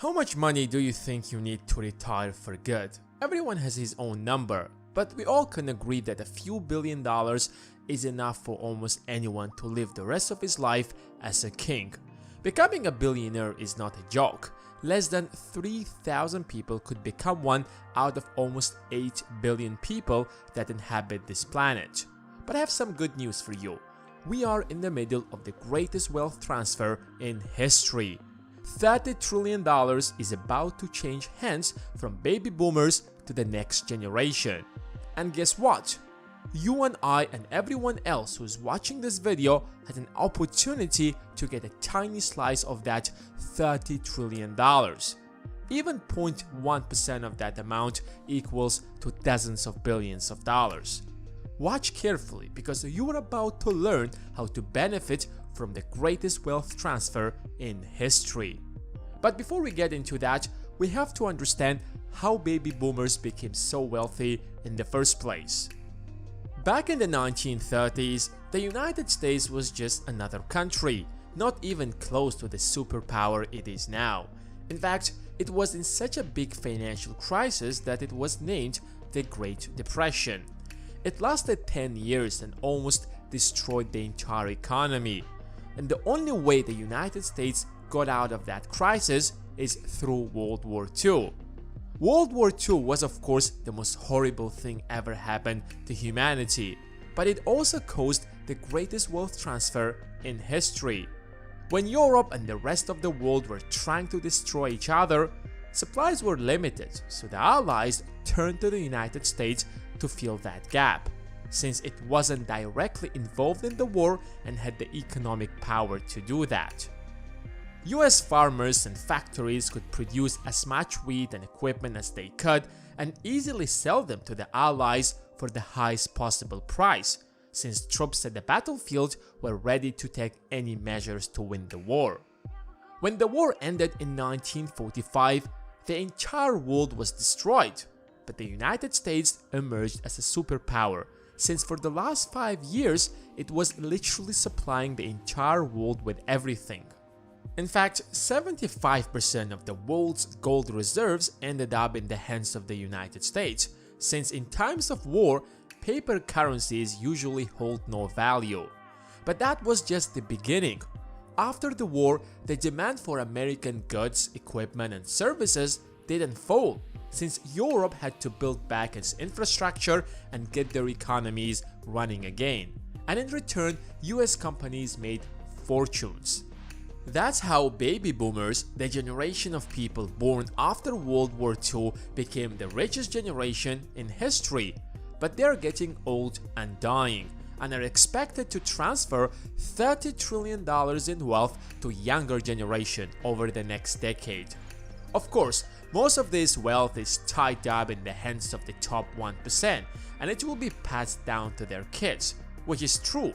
How much money do you think you need to retire for good? Everyone has his own number, but we all can agree that a few $1 billion is enough for almost anyone to live the rest of his life as a king. Becoming a billionaire is not a joke. Less than 3,000 people could become one out of almost 8 billion people that inhabit this planet. But I have some good news for you. We are in the middle of the greatest wealth transfer in history. $30 trillion is about to change hands from baby boomers to the next generation. And guess what? You and I and everyone else who's watching this video had an opportunity to get a tiny slice of that $30 trillion. Even 0.1% of that amount equals to dozens of billions of dollars. Watch carefully because you are about to learn how to benefit from the greatest wealth transfer in history. But before we get into that, we have to understand how baby boomers became so wealthy in the first place. Back in the 1930s, the United States was just another country, not even close to the superpower it is now. In fact, it was in such a big financial crisis that it was named the Great Depression. It lasted 10 years and almost destroyed the entire economy. And the only way the United States got out of that crisis is through World War II. World War II was of course the most horrible thing ever happened to humanity, but it also caused the greatest wealth transfer in history. When Europe and the rest of the world were trying to destroy each other, supplies were limited, so the Allies turned to the United States to fill that gap, since it wasn't directly involved in the war and had the economic power to do that. US farmers and factories could produce as much wheat and equipment as they could and easily sell them to the Allies for the highest possible price, since troops at the battlefield were ready to take any measures to win the war. When the war ended in 1945, the entire world was destroyed, but the United States emerged as a superpower, since for the last 5 years it was literally supplying the entire world with everything. In fact, 75% of the world's gold reserves ended up in the hands of the United States, since in times of war, paper currencies usually hold no value. But that was just the beginning. After the war, the demand for American goods, equipment and services didn't fall, since Europe had to build back its infrastructure and get their economies running again. And in return, US companies made fortunes. That's how baby boomers, the generation of people born after World War II, became the richest generation in history. But they're getting old and dying, and are expected to transfer $30 trillion in wealth to younger generation over the next decade. Of course, most of this wealth is tied up in the hands of the top 1%, and it will be passed down to their kids, which is true.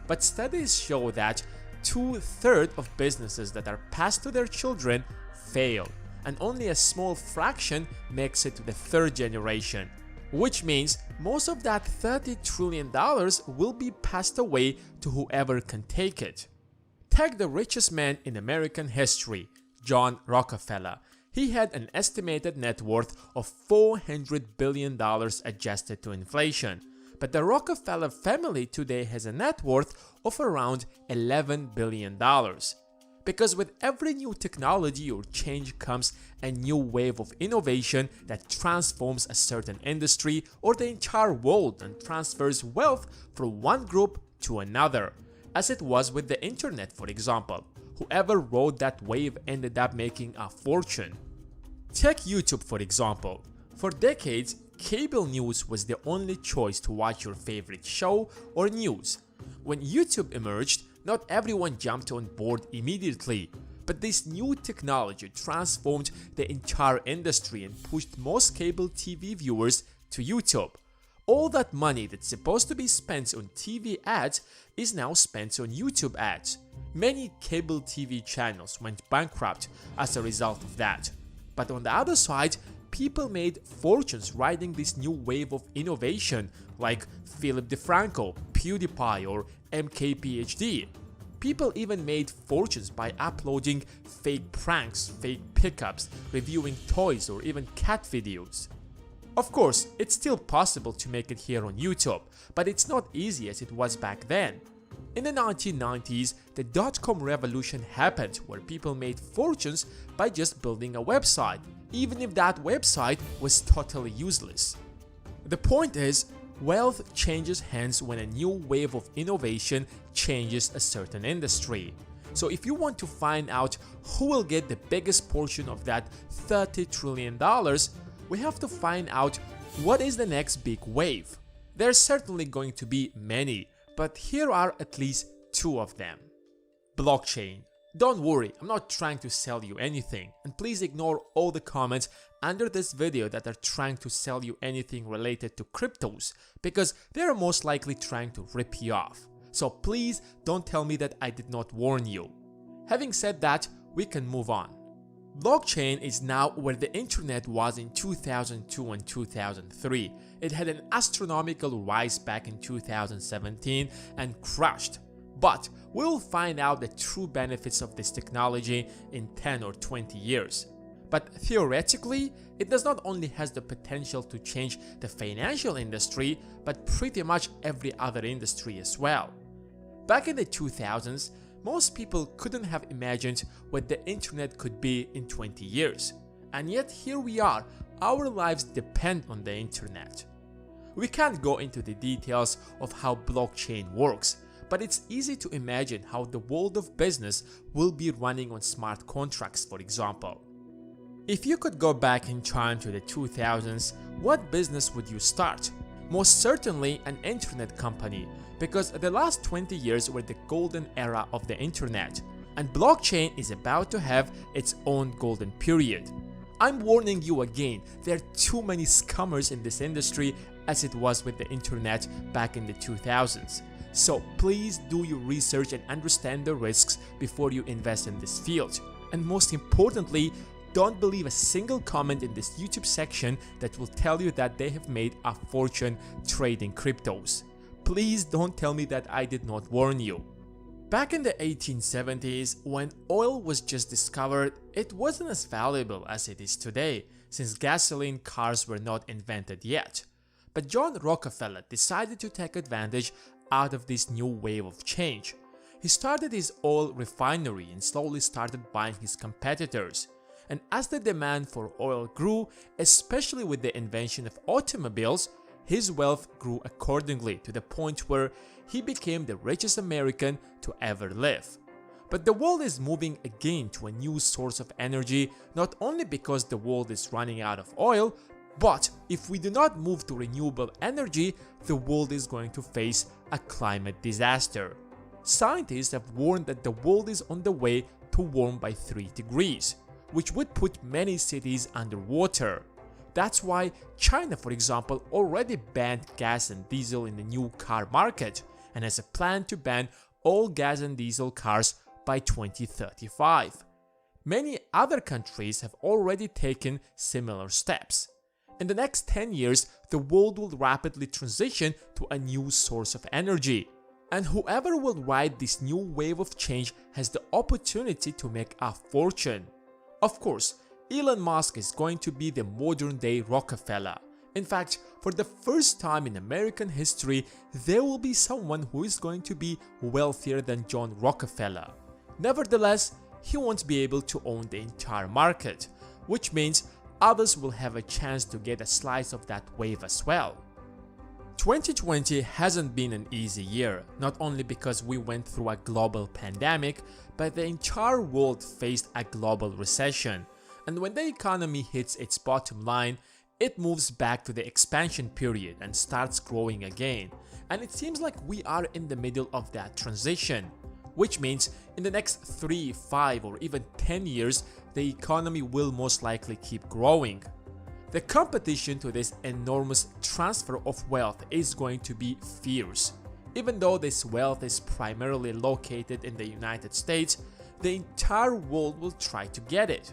But studies show that 2/3 of businesses that are passed to their children fail, and only a small fraction makes it to the third generation, which means most of that $30 trillion will be passed away to whoever can take it. Take the richest man in American history, John Rockefeller. He had an estimated net worth of $400 billion adjusted to inflation. But the Rockefeller family today has a net worth of around $11 billion. Because with every new technology or change comes a new wave of innovation that transforms a certain industry or the entire world and transfers wealth from one group to another, as it was with the internet, for example. Whoever rode that wave ended up making a fortune. Take YouTube, for example. For decades, cable news was the only choice to watch your favorite show or news. When YouTube emerged, not everyone jumped on board immediately, but this new technology transformed the entire industry and pushed most cable TV viewers to YouTube. All that money that's supposed to be spent on TV ads is now spent on YouTube ads. Many cable TV channels went bankrupt as a result of that. But on the other side, people made fortunes riding this new wave of innovation like Philip DeFranco, PewDiePie or MKBHD. People even made fortunes by uploading fake pranks, fake pickups, reviewing toys, or even cat videos. Of course, it's still possible to make it here on YouTube, but it's not easy as it was back then. In the 1990s, the dot-com revolution happened where people made fortunes by just building a website, even if that website was totally useless. The point is, wealth changes hands when a new wave of innovation changes a certain industry. So if you want to find out who will get the biggest portion of that $30 trillion, we have to find out what is the next big wave. There's certainly going to be many, but here are at least two of them. Blockchain. Don't worry, I'm not trying to sell you anything, and please ignore all the comments under this video that are trying to sell you anything related to cryptos, because they are most likely trying to rip you off. So please don't tell me that I did not warn you. Having said that, we can move on. Blockchain is now where the internet was in 2002 and 2003. It had an astronomical rise back in 2017 and crashed. But we'll find out the true benefits of this technology in 10 or 20 years. But theoretically, it does not only has the potential to change the financial industry, but pretty much every other industry as well. Back in the 2000s, most people couldn't have imagined what the internet could be in 20 years. And yet here we are, our lives depend on the internet. We can't go into the details of how blockchain works, but it's easy to imagine how the world of business will be running on smart contracts, for example. If you could go back in time to the 2000s, what business would you start? Most certainly an internet company, because the last 20 years were the golden era of the internet, and blockchain is about to have its own golden period. I'm warning you again, there are too many scammers in this industry as it was with the internet back in the 2000s. So please do your research and understand the risks before you invest in this field. And most importantly, don't believe a single comment in this YouTube section that will tell you that they have made a fortune trading cryptos. Please don't tell me that I did not warn you. Back in the 1870s, when oil was just discovered, it wasn't as valuable as it is today, since gasoline cars were not invented yet. But John Rockefeller decided to take advantage out of this new wave of change. He started his oil refinery and slowly started buying his competitors. And as the demand for oil grew, especially with the invention of automobiles, his wealth grew accordingly to the point where he became the richest American to ever live. But the world is moving again to a new source of energy, not only because the world is running out of oil, but if we do not move to renewable energy, the world is going to face a climate disaster. Scientists have warned that the world is on the way to warm by 3 degrees, which would put many cities underwater. That's why China, for example, already banned gas and diesel in the new car market and has a plan to ban all gas and diesel cars by 2035. Many other countries have already taken similar steps. In the next 10 years, the world will rapidly transition to a new source of energy. And whoever will ride this new wave of change has the opportunity to make a fortune. Of course, Elon Musk is going to be the modern-day Rockefeller. In fact, for the first time in American history, there will be someone who is going to be wealthier than John Rockefeller. Nevertheless, he won't be able to own the entire market, which means others will have a chance to get a slice of that wave as well. 2020 hasn't been an easy year, not only because we went through a global pandemic, but the entire world faced a global recession. And when the economy hits its bottom line, it moves back to the expansion period and starts growing again. And it seems like we are in the middle of that transition, which means in the next 3, 5 or even 10 years, the economy will most likely keep growing. The competition to this enormous transfer of wealth is going to be fierce. Even though this wealth is primarily located in the United States, the entire world will try to get it.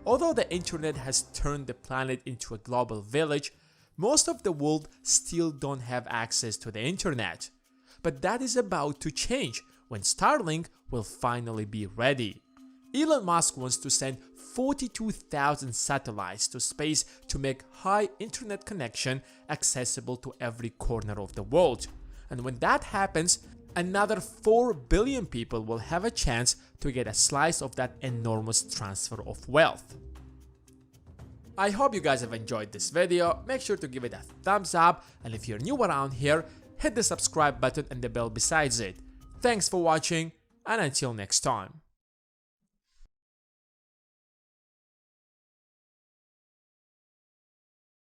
Although the internet has turned the planet into a global village, most of the world still don't have access to the internet. But that is about to change when Starlink will finally be ready. Elon Musk wants to send 42,000 satellites to space to make high internet connection accessible to every corner of the world. And when that happens, another 4 billion people will have a chance to get a slice of that enormous transfer of wealth. I hope you guys have enjoyed this video. Make sure to give it a thumbs up, and if you're new around here, hit the subscribe button and the bell besides it. Thanks for watching, and until next time.